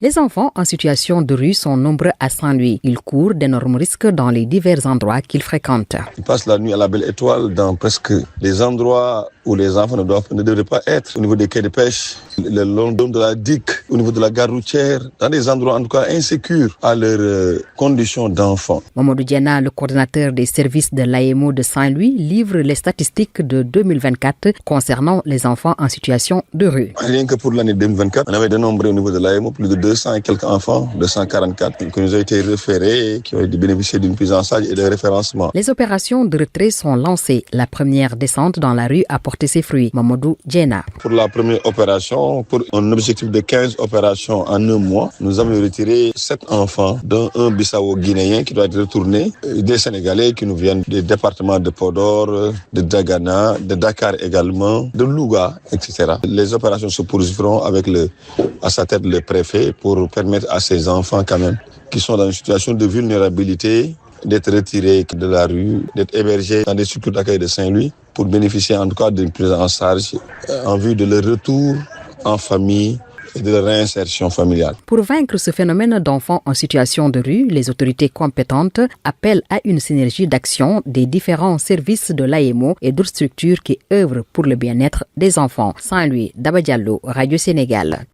Les enfants en situation de rue sont nombreux à Saint-Louis. Ils courent d'énormes risques dans les divers endroits qu'ils fréquentent. Ils passent la nuit à la Belle Étoile dans presque les endroits où les enfants ne devraient pas être. Au niveau des quais de pêche, le long de la digue, au niveau de la gare routière, dans des endroits en tout cas insécures à leurs conditions d'enfants. Mamadou Diana, le coordinateur des services de l'AEMO de Saint-Louis, livre les statistiques de 2024 concernant les enfants en situation de rue. Rien que pour l'année 2024, on avait dénombré au niveau de l'AEMO plus de 200 et quelques enfants, 244, qui nous ont été référés, qui ont bénéficié d'une prise en charge et de référencement. Les opérations de retrait sont lancées. La première descente dans la rue a porté ses fruits. Mamadou Diena. Pour la première opération, pour un objectif de 15 opérations en un mois, nous avons retiré 7 enfants, dont un Bissau-Guinéen qui doit être retourné, des Sénégalais qui nous viennent des départements de Podor, de Dagana, de Dakar également, de Louga, etc. Les opérations se poursuivront avec à sa tête le préfet pour permettre à ces enfants quand même qui sont dans une situation de vulnérabilité d'être retirés de la rue, d'être hébergés dans des structures d'accueil de Saint-Louis pour bénéficier en tout cas d'une prise en charge en vue de leur retour en famille et de leur réinsertion familiale. Pour vaincre ce phénomène d'enfants en situation de rue, les autorités compétentes appellent à une synergie d'action des différents services de l'AEMO et d'autres structures qui œuvrent pour le bien-être des enfants. Saint-Louis, Daba Diallo, Radio Sénégal.